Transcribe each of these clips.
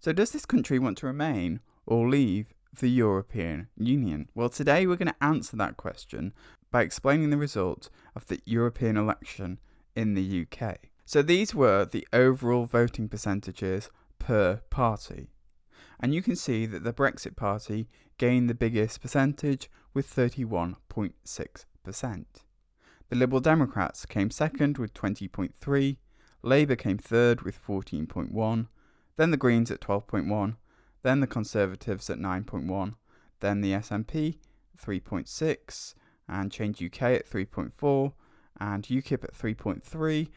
So does this country want to remain or leave the European Union? Well, today we're going to answer that question by explaining the result of the European election in the UK. So these were the overall voting percentages per party. And you can see that the Brexit Party gained the biggest percentage with 31.6%. The Liberal Democrats came second with 20.3%, Labour came third with 14.1%, then the Greens at 12.1%, then the Conservatives at 9.1%, then the SNP 3.6%, and Change UK at 3.4%, and UKIP at 3.3%,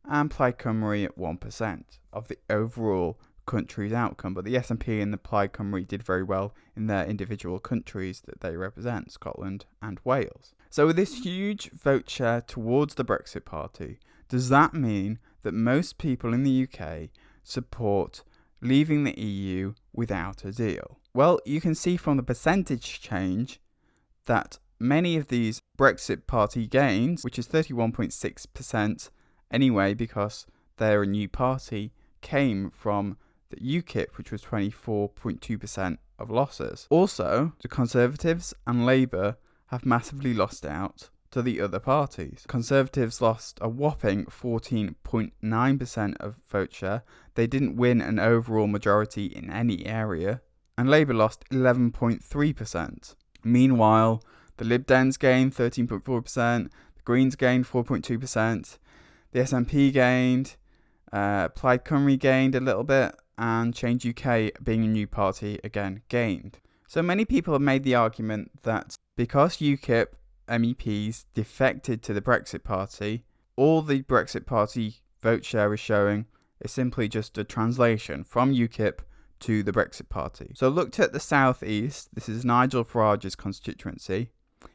and Plaid Cymru at 1% of the overall country's outcome. But the SNP and the Plaid Cymru did very well in their individual countries that they represent, Scotland and Wales. So with this huge vote share towards the Brexit Party, does that mean that most people in the UK support leaving the EU without a deal? Well, you can see from the percentage change that many of these Brexit Party gains, which is 31.6% anyway because they're a new party, came from the UKIP, which was 24.2% of losses. Also, the Conservatives and Labour have massively lost out to the other parties. Conservatives lost a whopping 14.9% of vote share. They didn't win an overall majority in any area. And Labour lost 11.3%. Meanwhile, the Lib Dems gained 13.4%, the Greens gained 4.2%, the SNP gained, Plaid Cymru gained a little bit, and Change UK, being a new party, again gained. So many people have made the argument that because UKIP MEPs defected to the Brexit Party, all the Brexit Party vote share is showing is simply just a translation from UKIP to the Brexit Party. So looked at the South East, this is Nigel Farage's constituency.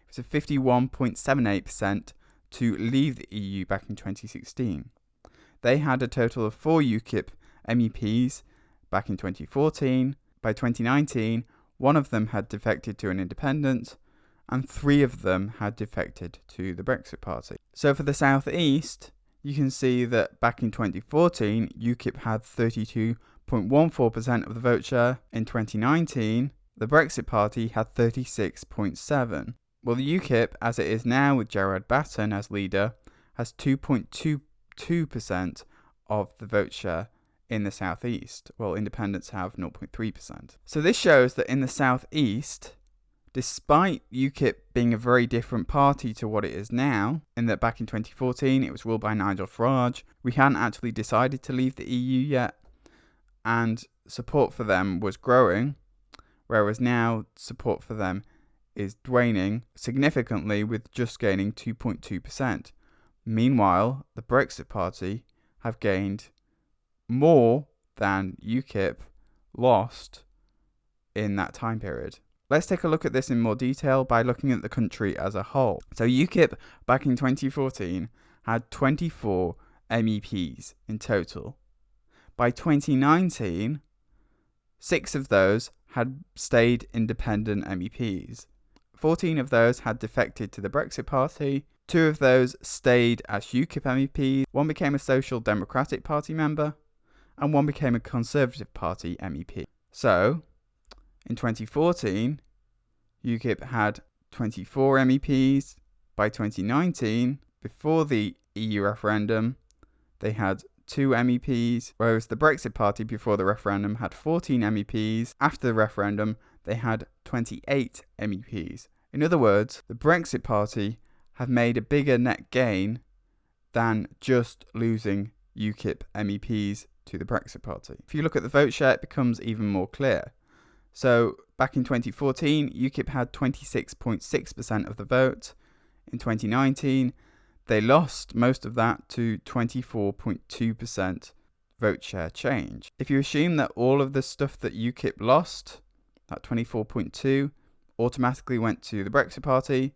It's a 51.78% to leave the EU back in 2016. They had a total of 4 UKIP MEPs back in 2014. By 2019, one of them had defected to an independent, and 3 of them had defected to the Brexit Party. So for the South East, you can see that back in 2014, UKIP had 32.14% of the vote share. In 2019, the Brexit Party had 36.7%. Well, the UKIP, as it is now with Gerard Batten as leader, has 2.22% of the vote share in the South East, while independents have 0.3%. So this shows that in the South East, despite UKIP being a very different party to what it is now, in that back in 2014 it was ruled by Nigel Farage, we hadn't actually decided to leave the EU yet, and support for them was growing, whereas now support for them is waning significantly with just gaining 2.2%. Meanwhile, the Brexit Party have gained more than UKIP lost in that time period. Let's take a look at this in more detail by looking at the country as a whole. So UKIP back in 2014 had 24 MEPs in total. By 2019, 6 of those had stayed independent MEPs. 14 of those had defected to the Brexit Party. 2 of those stayed as UKIP MEPs. 1 became a Social Democratic Party member, and 1 became a Conservative Party MEP. So, in 2014, UKIP had 24 MEPs. By 2019, before the EU referendum, they had 2 MEPs, whereas the Brexit Party before the referendum had 14 MEPs. After the referendum, they had 28 MEPs. In other words, the Brexit Party have made a bigger net gain than just losing UKIP MEPs to the Brexit Party. If you look at the vote share, it becomes even more clear. So back in 2014, UKIP had 26.6% of the vote. In 2019, they lost most of that to 24.2% vote share change. If you assume that all of the stuff that UKIP lost, that 24.2, automatically went to the Brexit Party,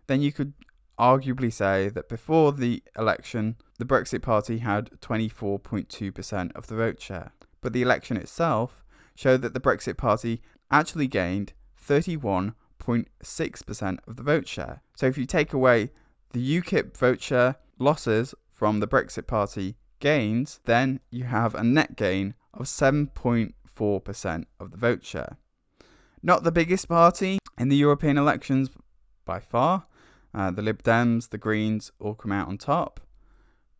then you could arguably say that before the election, the Brexit Party had 24.2% of the vote share. But the election itself showed that the Brexit Party actually gained 31.6% of the vote share. So if you take away the UKIP vote share losses from the Brexit Party gains, then you have a net gain of 7.4% 54% of the vote share. Not the biggest party in the European elections by far. The Lib Dems, the Greens all come out on top.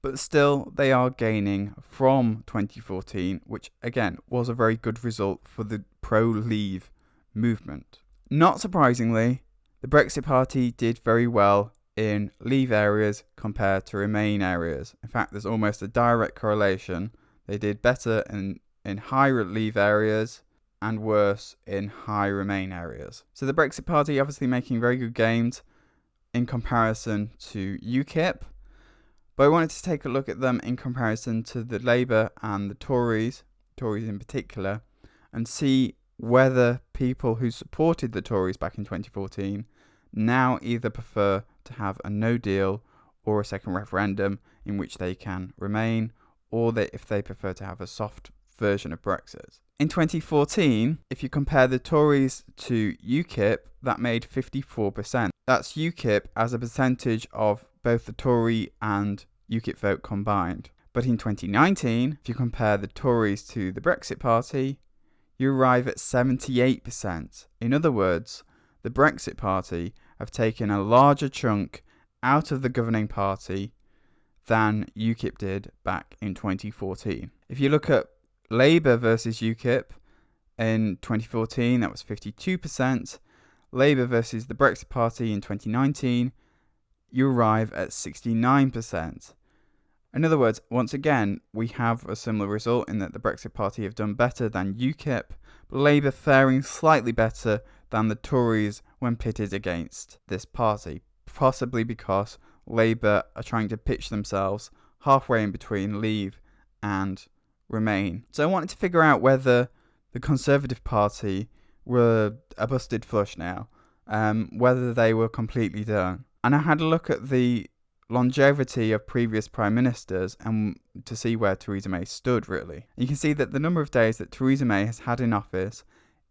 But still, they are gaining from 2014, which again was a very good result for the pro-Leave movement. Not surprisingly, the Brexit Party did very well in Leave areas compared to Remain areas. In fact, there's almost a direct correlation. They did better in high Leave areas and worse in high Remain areas. So the Brexit Party obviously making very good gains in comparison to UKIP. But I wanted to take a look at them in comparison to the Labour and the Tories in particular, and see whether people who supported the Tories back in 2014 now either prefer to have a no deal or a second referendum in which they can remain, or if they prefer to have a soft version of Brexit. In 2014, if you compare the Tories to UKIP, that made 54%. That's UKIP as a percentage of both the Tory and UKIP vote combined. But in 2019, if you compare the Tories to the Brexit Party, you arrive at 78%. In other words, the Brexit Party have taken a larger chunk out of the governing party than UKIP did back in 2014. If you look at Labour versus UKIP in 2014, that was 52%. Labour versus the Brexit Party in 2019, you arrive at 69%. In other words, once again, we have a similar result in that the Brexit Party have done better than UKIP, but Labour faring slightly better than the Tories when pitted against this party, possibly because Labour are trying to pitch themselves halfway in between Leave and Remain. So I wanted to figure out whether the Conservative Party were a busted flush now, whether they were completely done. And I had a look at the longevity of previous prime ministers and to see where Theresa May stood, really. You can see that the number of days that Theresa May has had in office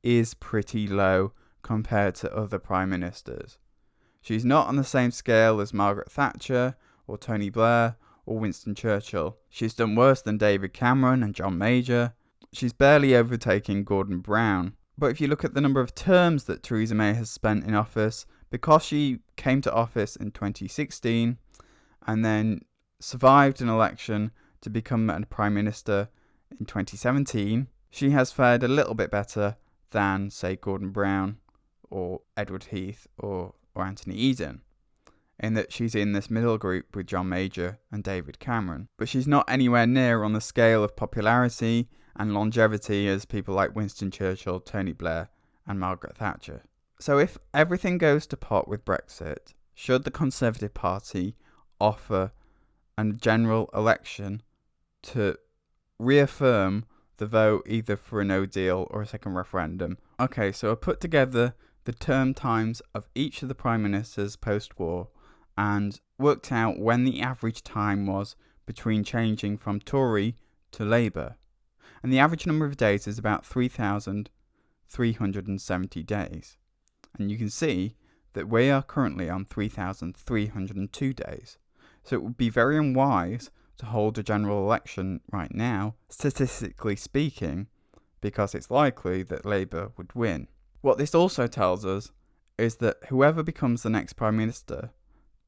is pretty low compared to other prime ministers. She's not on the same scale as Margaret Thatcher or Tony Blair or Winston Churchill. She's done worse than David Cameron and John Major. She's barely overtaking Gordon Brown. But if you look at the number of terms that Theresa May has spent in office, because she came to office in 2016 and then survived an election to become a prime minister in 2017, she has fared a little bit better than, say, Gordon Brown or Edward Heath or Anthony Eden, in that she's in this middle group with John Major and David Cameron. But she's not anywhere near on the scale of popularity and longevity as people like Winston Churchill, Tony Blair and Margaret Thatcher. So if everything goes to pot with Brexit, should the Conservative Party offer a general election to reaffirm the vote either for a no deal or a second referendum? Okay, so I put together the term times of each of the prime ministers post-war and worked out when the average time was between changing from Tory to Labour. And the average number of days is about 3,370 days. And you can see that we are currently on 3,302 days. So it would be very unwise to hold a general election right now, statistically speaking, because it's likely that Labour would win. What this also tells us is that whoever becomes the next Prime Minister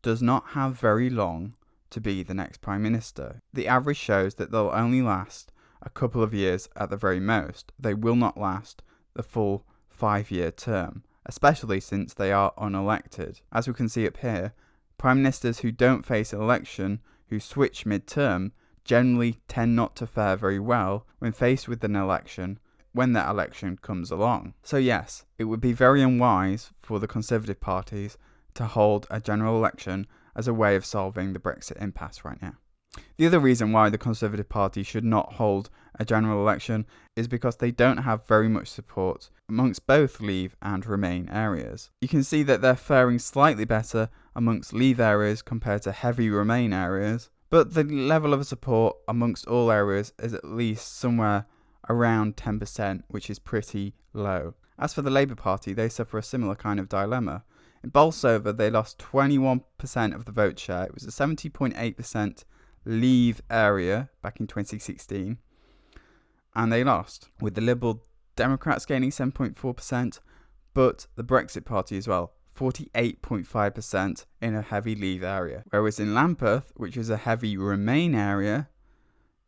does not have very long to be the next Prime Minister. The average shows that they'll only last a couple of years at the very most. They will not last the full 5-year term, especially since they are unelected. As we can see up here, Prime Ministers who don't face an election, who switch mid-term, generally tend not to fare very well when faced with an election when that election comes along. So yes, it would be very unwise for the Conservative parties to hold a general election as a way of solving the Brexit impasse right now. The other reason why the Conservative Party should not hold a general election is because they don't have very much support amongst both Leave and Remain areas. You can see that they're faring slightly better amongst Leave areas compared to heavy Remain areas, but the level of support amongst all areas is at least somewhere around 10%, which is pretty low. As for the Labour Party, they suffer a similar kind of dilemma. In Bolsover, they lost 21% of the vote share. It was a 70.8% Leave area back in 2016, and they lost, with the Liberal Democrats gaining 7.4%, but the Brexit Party as well, 48.5% in a heavy Leave area. Whereas in Lambeth, which is a heavy Remain area,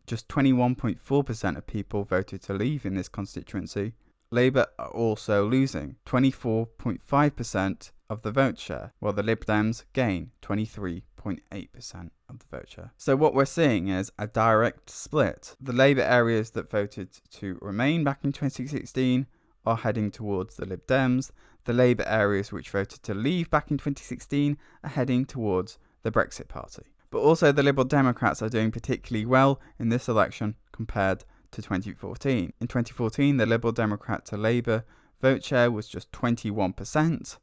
just 21.4% of people voted to leave in this constituency. Labour are also losing 24.5% of the vote share, while the Lib Dems gain 23.8% of the vote share. So what we're seeing is a direct split. The Labour areas that voted to remain back in 2016 are heading towards the Lib Dems. The Labour areas which voted to leave back in 2016 are heading towards the Brexit Party. But also the Liberal Democrats are doing particularly well in this election compared to 2014. In 2014, the Liberal Democrat to Labour vote share was just 21%.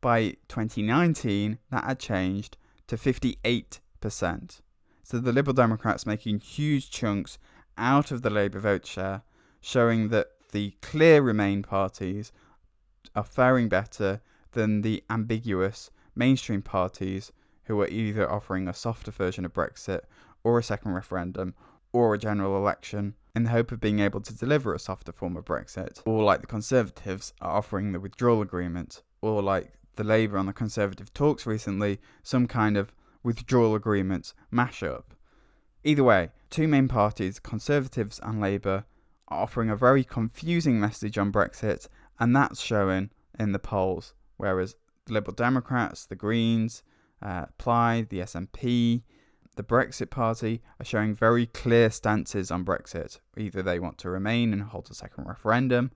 By 2019, that had changed to 58%. So the Liberal Democrats making huge chunks out of the Labour vote share, showing that the clear Remain parties are faring better than the ambiguous mainstream parties who are either offering a softer version of Brexit or a second referendum or a general election in the hope of being able to deliver a softer form of Brexit, or like the Conservatives are offering the withdrawal agreement, or like the Labour on the Conservative talks recently, some kind of withdrawal agreement mashup. Either way, two main parties, Conservatives and Labour, are offering a very confusing message on Brexit, and that's showing in the polls, whereas the Liberal Democrats, the Greens, Plaid, the SNP, the Brexit Party are showing very clear stances on Brexit. Either they want to remain and hold a second referendum,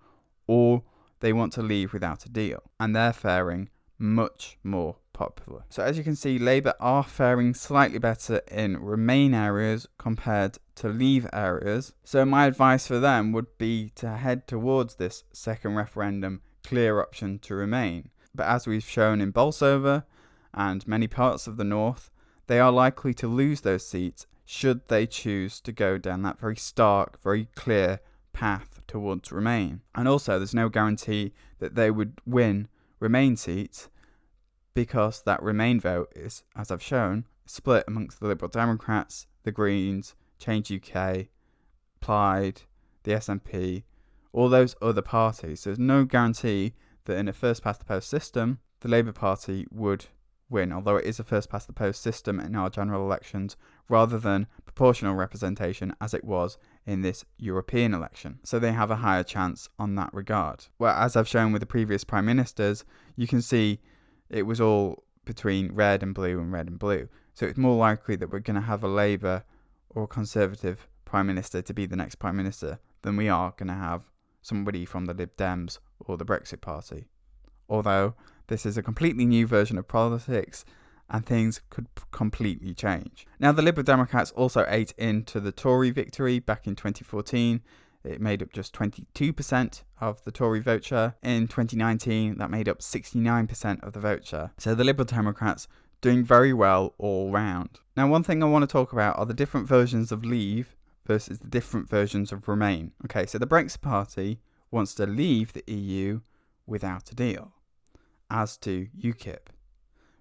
or they want to leave without a deal. And they're faring much more popular. So as you can see, Labour are faring slightly better in Remain areas compared to Leave areas. So my advice for them would be to head towards this second referendum clear option to Remain. But as we've shown in Bolsover and many parts of the north, they are likely to lose those seats should they choose to go down that very stark, very clear path towards Remain. And also, there's no guarantee that they would win Remain seats because that Remain vote is, as I've shown, split amongst the Liberal Democrats, the Greens, Change UK, Plaid, the SNP, all those other parties. So there's no guarantee that in a first-past-the-post system, the Labour Party would win, although it is a first-past-the-post system in our general elections rather than proportional representation as it was in this European election. So they have a higher chance on that regard. Well, as I've shown with the previous prime ministers, you can see it was all between red and blue and red and blue. So it's more likely that we're going to have a Labour or Conservative prime minister to be the next prime minister than we are going to have somebody from the Lib Dems or the Brexit Party. Although this is a completely new version of politics and things could completely change. Now, the Liberal Democrats also ate into the Tory victory back in 2014. It made up just 22% of the Tory vote share. In 2019, that made up 69% of the vote share. So the Liberal Democrats doing very well all round. Now, one thing I want to talk about are the different versions of Leave versus the different versions of Remain. Okay, so the Brexit Party wants to leave the EU without a deal, as do UKIP.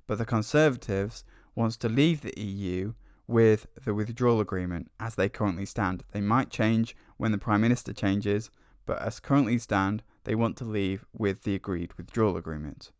But the Conservatives wants to leave the EU with the withdrawal agreement as they currently stand. They might change when the Prime Minister changes, but as currently stand, they want to leave with the agreed withdrawal agreement.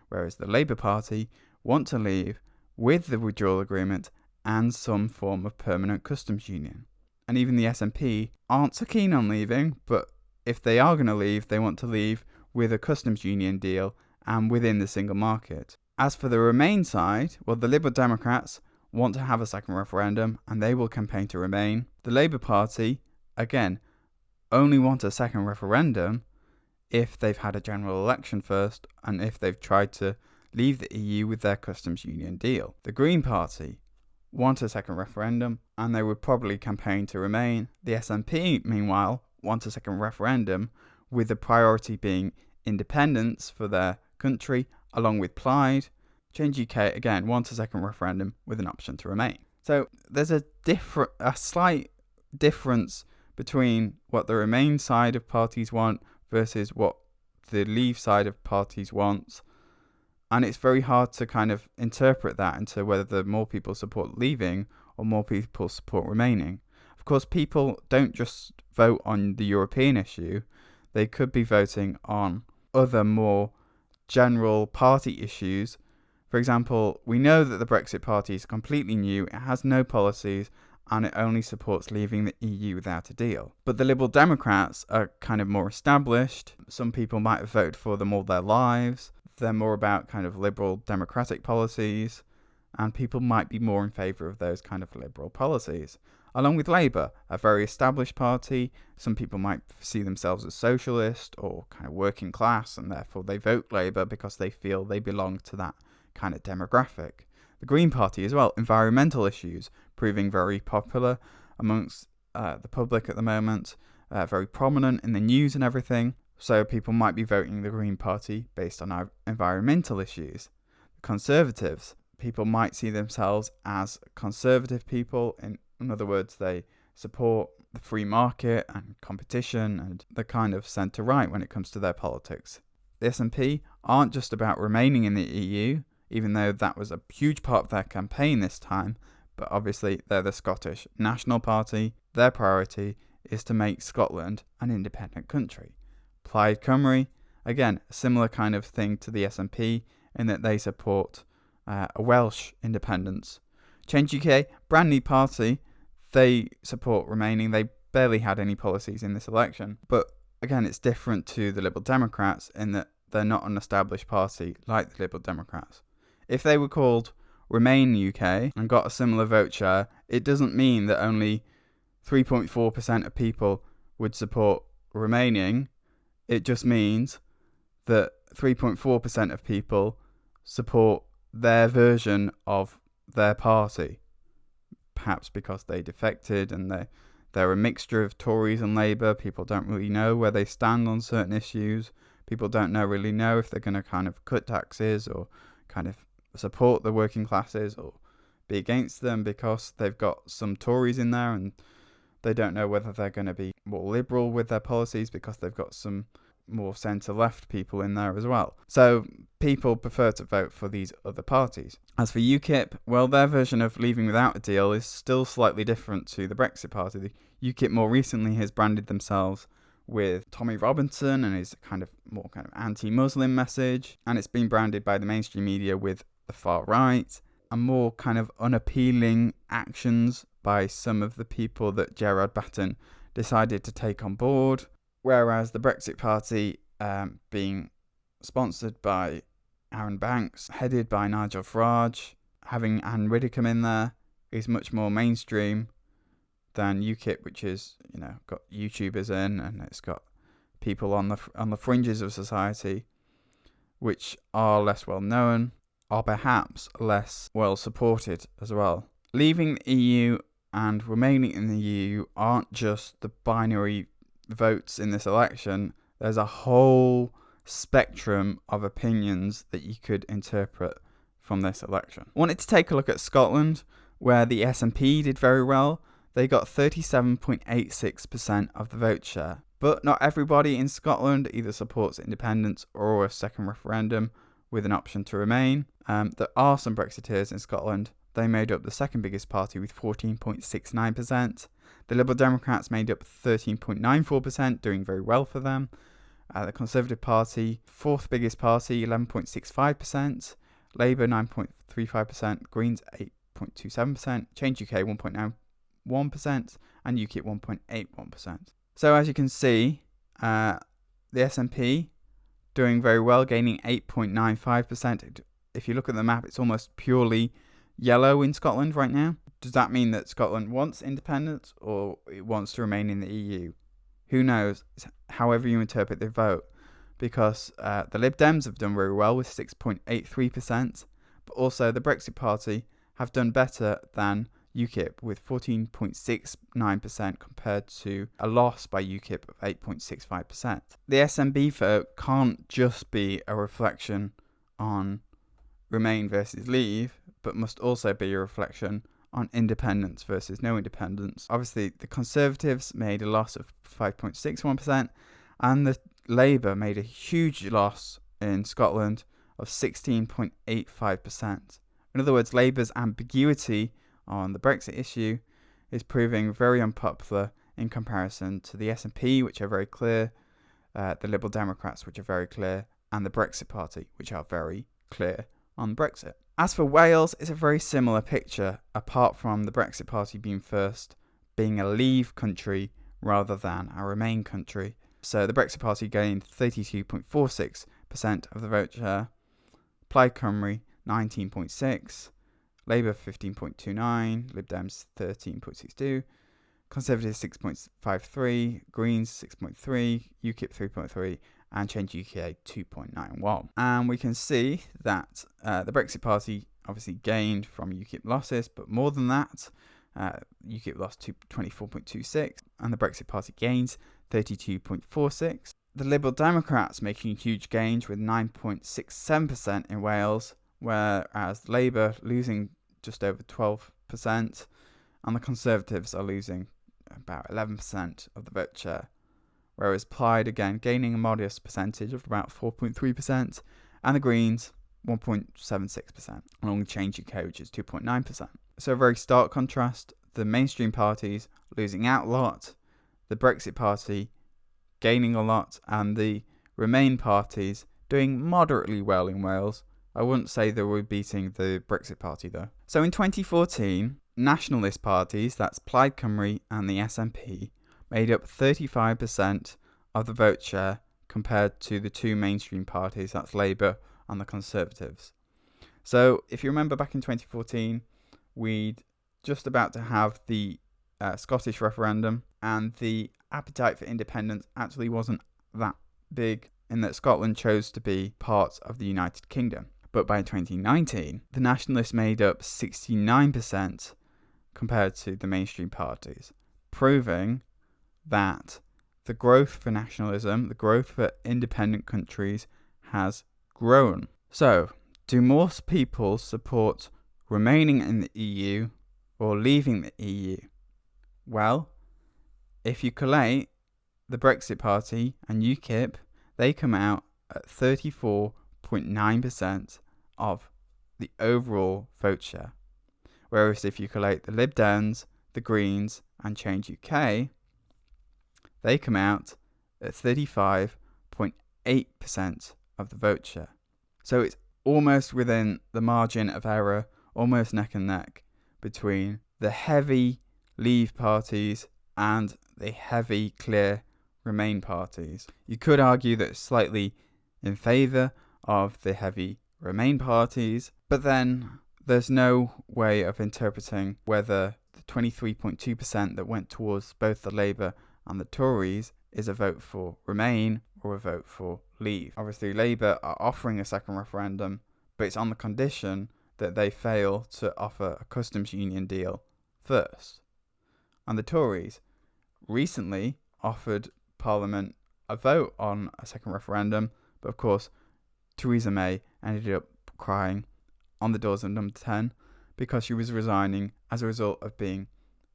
Whereas the Labour Party want to leave with the withdrawal agreement and some form of permanent customs union. And even the SNP aren't so keen on leaving, but if they are going to leave, they want to leave with a customs union deal and within the single market. As for the Remain side, well, the Liberal Democrats want to have a second referendum and they will campaign to Remain. The Labour Party, again, only want a second referendum if they've had a general election first and if they've tried to leave the EU with their customs union deal. The Green Party want a second referendum and they would probably campaign to Remain. The SNP, meanwhile, want a second referendum with the priority being independence for their country, along with Plaid. Change UK, again, want a second referendum with an option to Remain. So there's a slight difference between what the Remain side of parties want versus what the Leave side of parties wants. And it's very hard to kind of interpret that into whether more people support leaving or more people support remaining. Of course, people don't just vote on the European issue. they could be voting on other more general party issues. For example, we know that the Brexit Party is completely new, it has no policies, and it only supports leaving the EU without a deal. But the Liberal Democrats are kind of more established. Some people might have voted for them all their lives. They're more about kind of liberal democratic policies, and people might be more in favour of those kind of liberal policies. Along with Labour, a very established party. Some people might see themselves as socialist or kind of working class, and therefore they vote Labour because they feel they belong to that kind of demographic. The Green Party as well, environmental issues, proving very popular amongst the public at the moment, very prominent in the news and everything. So people might be voting the Green Party based on our environmental issues. The Conservatives, people might see themselves as conservative people. In other words, they support the free market and competition and the kind of centre-right when it comes to their politics. The SNP aren't just about remaining in the EU, even though that was a huge part of their campaign this time, but obviously they're the Scottish National Party. Their priority is to make Scotland an independent country. Plaid Cymru, again, a similar kind of thing to the SNP in that they support a Welsh independence. Change UK, brand new party, they support remaining. They barely had any policies in this election. But again, it's different to the Liberal Democrats in that they're not an established party like the Liberal Democrats. If they were called Remain UK and got a similar vote share, it doesn't mean that only 3.4% of people would support remaining. It just means that 3.4% of people support their version of their party. Perhaps because they defected and they're a mixture of Tories and Labour. People don't really know where they stand on certain issues. People don't really know if they're going to kind of cut taxes or kind of support the working classes or be against them because they've got some Tories in there, and they don't know whether they're going to be more liberal with their policies because they've got some more centre-left people in there as well. So people prefer to vote for these other parties. As for UKIP, well, their version of leaving without a deal is still slightly different to the Brexit Party. The UKIP more recently has branded themselves with Tommy Robinson and his kind of anti-Muslim message, and it's been branded by the mainstream media with the far right and more kind of unappealing actions by some of the people that Gerard Batten decided to take on board. Whereas the Brexit Party, being sponsored by Aaron Banks, headed by Nigel Farage, having Anne Widdecombe in there, is much more mainstream than UKIP, which is, got YouTubers in, and it's got people on the fringes of society, which are less well known, are perhaps less well supported as well. Leaving the EU and remaining in the EU aren't just the binary votes in this election. There's a whole spectrum of opinions that you could interpret from this election. I wanted to take a look at Scotland, where the SNP did very well. They got 37.86% of the vote share. But not everybody in Scotland either supports independence or a second referendum with an option to remain. There are some Brexiteers in Scotland. They made up the second biggest party with 14.69%. The Liberal Democrats made up 13.94%, doing very well for them. The Conservative Party, fourth biggest party, 11.65%. Labour, 9.35%. Greens, 8.27%. Change UK, 1.91%. And UKIP, 1.81%. So as you can see, the SNP doing very well, gaining 8.95%. If you look at the map, it's almost purely yellow in Scotland right now. Does that mean that Scotland wants independence or it wants to remain in the EU? Who knows? However you interpret the vote. Because the Lib Dems have done very well with 6.83%, but also the Brexit Party have done better than UKIP with 14.69% compared to a loss by UKIP of 8.65%. The SNP vote can't just be a reflection on Remain versus Leave, but must also be a reflection on independence versus no independence. Obviously, the Conservatives made a loss of 5.61%, and the Labour made a huge loss in Scotland of 16.85%. In other words, Labour's ambiguity on the Brexit issue is proving very unpopular in comparison to the SNP, which are very clear. the Liberal Democrats, which are very clear, and the Brexit Party, which are very clear on Brexit. As for Wales, it's a very similar picture, apart from the Brexit Party being first, being a leave country rather than a remain country. So the Brexit Party gained 32.46% of the vote share, Plaid Cymru 19.6%, Labour 15.29%, Lib Dems 13.62%, Conservatives 6.53%, Greens 6.3%, UKIP 3.3%, and Change UK 2.91%. And we can see that the Brexit Party obviously gained from UKIP losses, but more than that, UKIP lost 24.26%, and the Brexit Party gains 32.46%. The Liberal Democrats making huge gains with 9.67% in Wales, whereas Labour losing just over 12%, and the Conservatives are losing about 11% of the vote share, whereas Plaid again gaining a modest percentage of about 4.3%, and the Greens 1.76%, along with Change UK, which is 2.9%. So a very stark contrast, the mainstream parties losing out a lot, the Brexit Party gaining a lot, and the Remain parties doing moderately well in Wales. I wouldn't say they were beating the Brexit Party though. So in 2014, nationalist parties, that's Plaid Cymru and the SNP, made up 35% of the vote share compared to the two mainstream parties, that's Labour and the Conservatives. So if you remember back in 2014, we'd just about to have the Scottish referendum, and the appetite for independence actually wasn't that big in that Scotland chose to be part of the United Kingdom. But by 2019, the nationalists made up 69% compared to the mainstream parties, proving that the growth for nationalism, the growth for independent countries has grown. So, do more people support remaining in the EU or leaving the EU? Well, if you collate the Brexit Party and UKIP, they come out at 34.9% of the overall vote share. Whereas if you collate the Lib Dems, the Greens, and Change UK, they come out at 35.8% of the vote share. So it's almost within the margin of error, almost neck and neck, between the heavy Leave parties and the heavy, clear Remain parties. You could argue that it's slightly in favour of the heavy Remain parties, but then there's no way of interpreting whether the 23.2% that went towards both the Labour and the Tories is a vote for Remain or a vote for Leave. Obviously, Labour are offering a second referendum, but it's on the condition that they fail to offer a customs union deal first. And the Tories recently offered Parliament a vote on a second referendum, but of course, Theresa May ended up crying on the doors of number 10 because she was resigning as a result of being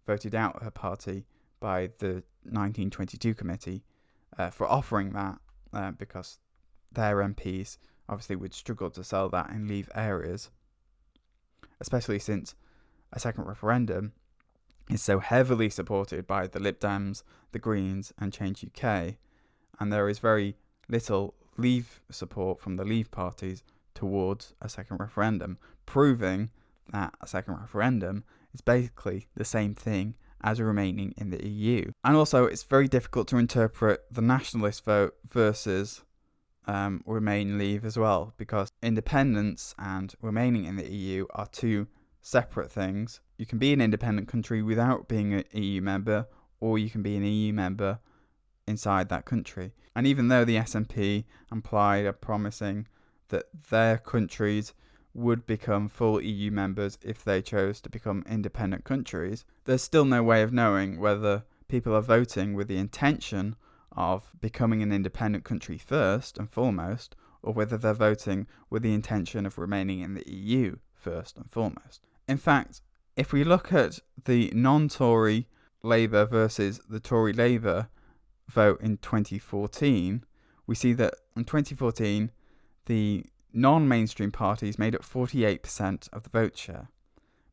voted out of her party by the 1922 committee for offering that because their MPs obviously would struggle to sell that in Leave areas, especially since a second referendum is so heavily supported by the Lib Dems, the Greens and Change UK, and there is very little Leave support from the Leave parties towards a second referendum, proving that a second referendum is basically the same thing as remaining in the EU. And also, it's very difficult to interpret the nationalist vote versus Remain Leave as well, because independence and remaining in the EU are two separate things. You can be an independent country without being an EU member, or you can be an EU member inside that country. And even though the SNP and Plaid are promising that their countries would become full EU members if they chose to become independent countries, there's still no way of knowing whether people are voting with the intention of becoming an independent country first and foremost, or whether they're voting with the intention of remaining in the EU first and foremost. In fact, if we look at the non-Tory Labour versus the Tory Labour vote in 2014, we see that in 2014, the non-mainstream parties made up 48% of the vote share.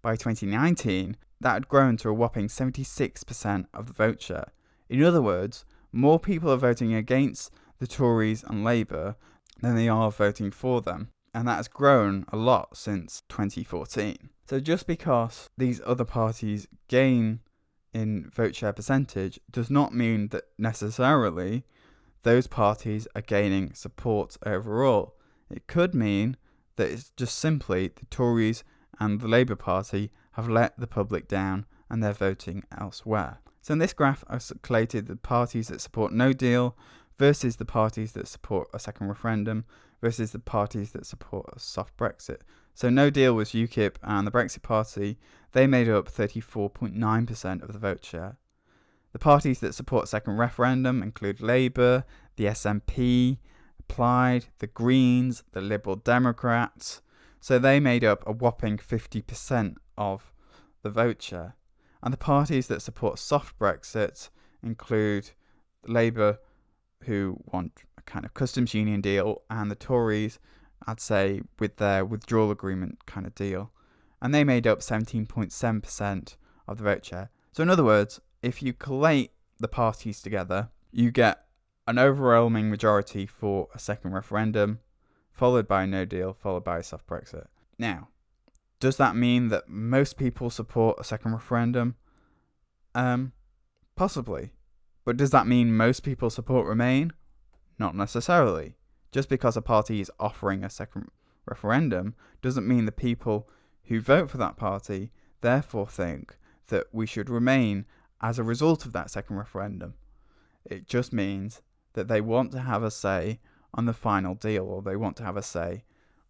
By 2019, that had grown to a whopping 76% of the vote share. In other words, more people are voting against the Tories and Labour than they are voting for them. And that has grown a lot since 2014. So just because these other parties gain in vote share percentage does not mean that necessarily those parties are gaining support overall. It could mean that it's just simply the Tories and the Labour Party have let the public down and they're voting elsewhere. So in this graph, I've collated the parties that support no deal versus the parties that support a second referendum versus the parties that support a soft Brexit. So no deal was UKIP and the Brexit Party. They made up 34.9% of the vote share. The parties that support a second referendum include Labour, the SNP, Plaid, the Greens, the Liberal Democrats. So they made up a whopping 50% of the vote share. And the parties that support soft Brexit include Labour, who want a kind of customs union deal, and the Tories, I'd say, with their withdrawal agreement kind of deal. And they made up 17.7% of the vote share. So in other words, if you collate the parties together, you get an overwhelming majority for a second referendum, followed by a no deal, followed by a soft Brexit. Now, does that mean that most people support a second referendum? Possibly. But does that mean most people support Remain? Not necessarily. Just because a party is offering a second referendum doesn't mean the people who vote for that party therefore think that we should remain as a result of that second referendum. It just means that they want to have a say on the final deal, or they want to have a say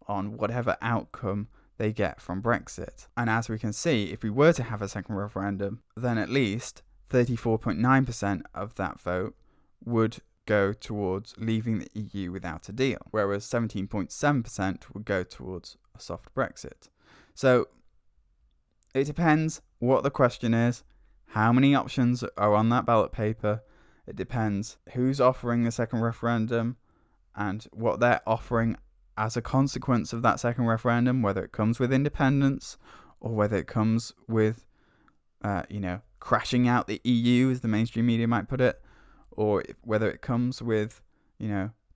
on whatever outcome they get from Brexit. And as we can see, if we were to have a second referendum, then at least 34.9% of that vote would go towards leaving the EU without a deal, whereas 17.7% would go towards a soft Brexit. So it depends what the question is, how many options are on that ballot paper. It depends who's offering the second referendum and what they're offering as a consequence of that second referendum, whether it comes with independence or whether it comes with, crashing out the EU, as the mainstream media might put it, or whether it comes with,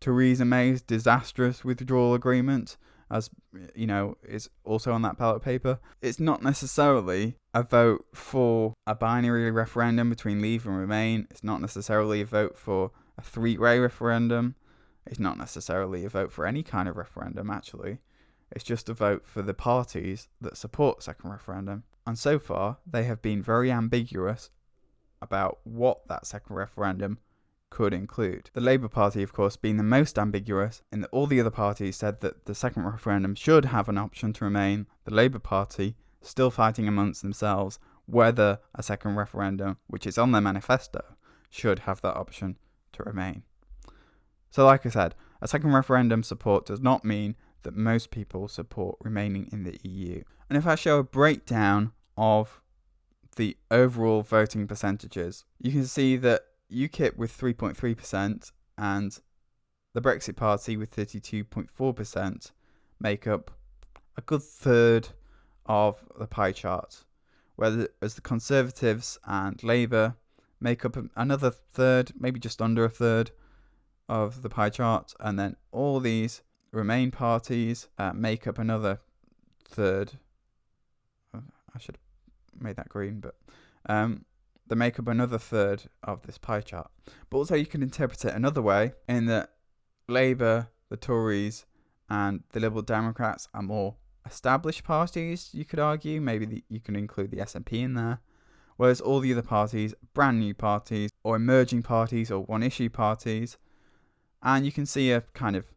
Theresa May's disastrous withdrawal agreement, as, is also on that ballot paper. It's not necessarily a vote for a binary referendum between Leave and Remain. It's not necessarily a vote for a three-way referendum. It's not necessarily a vote for any kind of referendum, actually. It's just a vote for the parties that support second referendum. And so far, they have been very ambiguous about what that second referendum could include. The Labour Party, of course, being the most ambiguous, in that all the other parties said that the second referendum should have an option to remain. The Labour Party still fighting amongst themselves whether a second referendum, which is on their manifesto, should have that option to remain. So like I said, a second referendum support does not mean that most people support remaining in the EU. And if I show a breakdown of the overall voting percentages, you can see that UKIP with 3.3% and the Brexit Party with 32.4% make up a good third of the pie chart, whereas the Conservatives and Labour make up another third, maybe just under a third of the pie chart, and then all these Remain parties make up another third. I should have made that green, but they make up another third of this pie chart. But also you can interpret it another way, in that Labour, the Tories, and the Liberal Democrats are more established parties, you could argue. Maybe you can include the SNP in there. Whereas all the other parties, brand new parties, or emerging parties, or one-issue parties. And you can see a kind of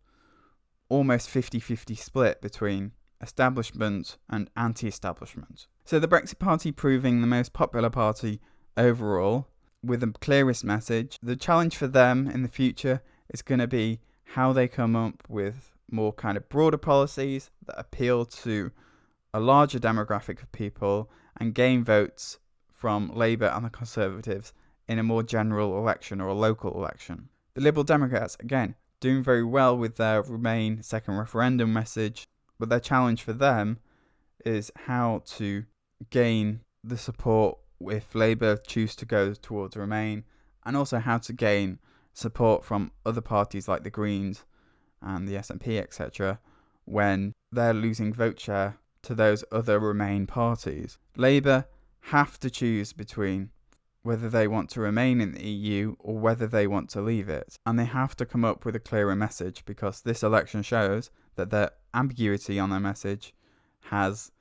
almost 50-50 split between establishment and anti-establishment. So the Brexit Party proving the most popular party overall, with the clearest message. The challenge for them in the future is going to be how they come up with more kind of broader policies that appeal to a larger demographic of people and gain votes from Labour and the Conservatives in a more general election or a local election. The Liberal Democrats, again, doing very well with their Remain second referendum message, but their challenge for them is how to gain the support if Labour choose to go towards Remain, and also how to gain support from other parties like the Greens and the SNP, etc., when they're losing vote share to those other Remain parties. Labour have to choose between whether they want to remain in the EU or whether they want to leave it. And they have to come up with a clearer message, because this election shows that their ambiguity on their message has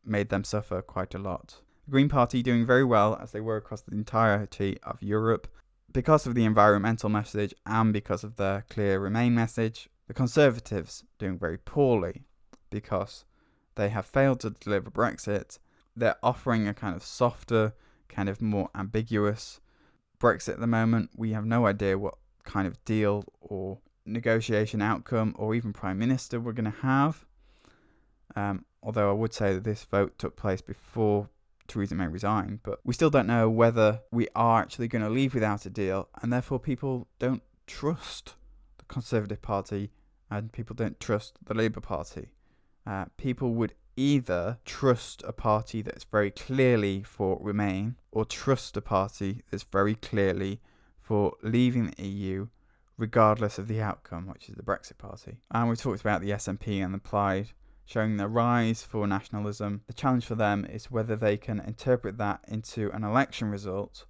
made them suffer quite a lot. The Green Party doing very well, as they were across the entirety of Europe, because of the environmental message and because of their clear Remain message. The Conservatives doing very poorly because they have failed to deliver Brexit. They're offering a kind of softer, kind of more ambiguous Brexit at the moment. We have no idea what kind of deal or negotiation outcome or even Prime Minister we're going to have. Although I would say that this vote took place before Theresa May resigned, but we still don't know whether we are actually going to leave without a deal, and therefore people don't trust the Conservative Party and people don't trust the Labour Party. People would either trust a party that's very clearly for Remain or trust a party that's very clearly for leaving the EU regardless of the outcome, which is the Brexit Party. And we talked about the SNP and the Plaid showing their rise for nationalism. The challenge for them is whether they can interpret that into an election result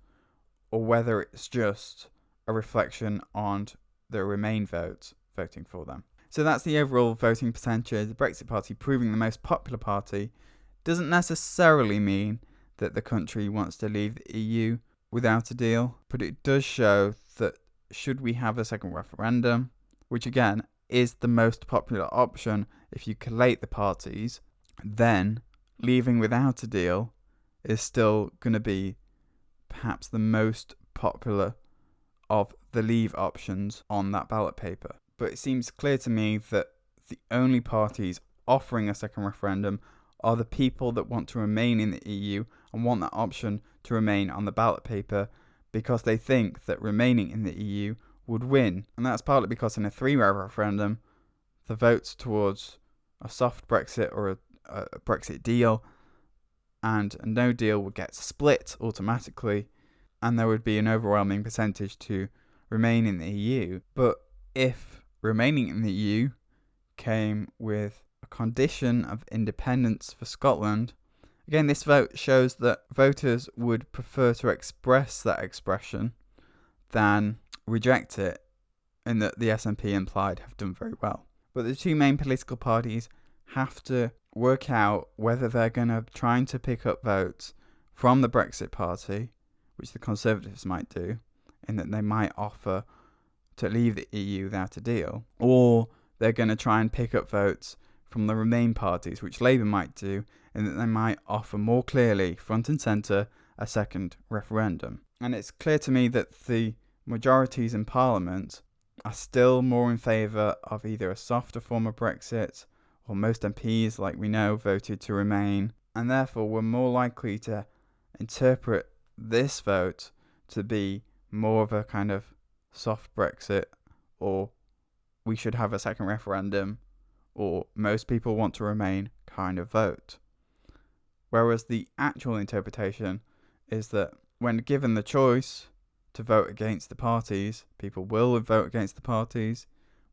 or whether it's just a reflection on the Remain vote voting for them. So that's the overall voting percentage. The Brexit Party proving the most popular party doesn't necessarily mean that the country wants to leave the EU without a deal, but it does show that should we have a second referendum, which again is the most popular option if you collate the parties, then leaving without a deal is still going to be perhaps the most popular of the leave options on that ballot paper. But it seems clear to me that the only parties offering a second referendum are the people that want to remain in the EU and want that option to remain on the ballot paper because they think that remaining in the EU would win. And that's partly because in a three-way referendum, the votes towards a soft Brexit or a Brexit deal and a no deal would get split automatically, and there would be an overwhelming percentage to remain in the EU. But if remaining in the EU came with a condition of independence for Scotland, again, this vote shows that voters would prefer to express that expression than reject it, and that the SNP and Plaid have done very well. But the two main political parties have to work out whether they're going to try to pick up votes from the Brexit Party, which the Conservatives might do, in that they might offer to leave the EU without a deal, or they're going to try and pick up votes from the Remain parties, which Labour might do, in that they might offer more clearly, front and centre, a second referendum. And it's clear to me that the majorities in Parliament are still more in favour of either a softer form of Brexit, or most MPs, like we know, voted to remain, and therefore we're more likely to interpret this vote to be more of a kind of soft Brexit, or we should have a second referendum, or most people want to remain kind of vote. Whereas the actual interpretation is that when given the choice to vote against the parties, people will vote against the parties.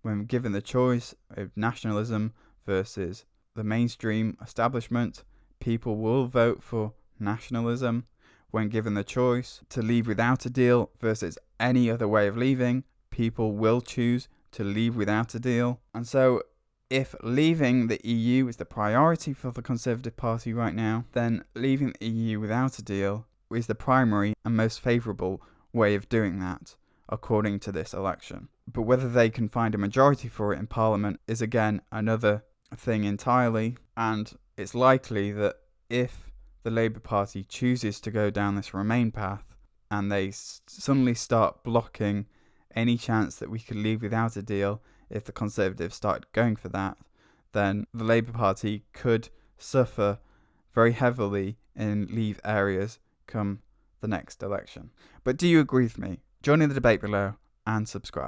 When given the choice of nationalism versus the mainstream establishment, people will vote for nationalism. When given the choice to leave without a deal versus any other way of leaving, people will choose to leave without a deal. And so if leaving the EU is the priority for the Conservative Party right now, then leaving the EU without a deal is the primary and most favourable way of doing that, according to this election. But whether they can find a majority for it in Parliament is again another thing entirely, and it's likely that if the Labour Party chooses to go down this Remain path and they suddenly start blocking any chance that we could leave without a deal, if the Conservatives start going for that, then the Labour Party could suffer very heavily in leave areas come the next election. But do you agree with me? Join in the debate below and subscribe.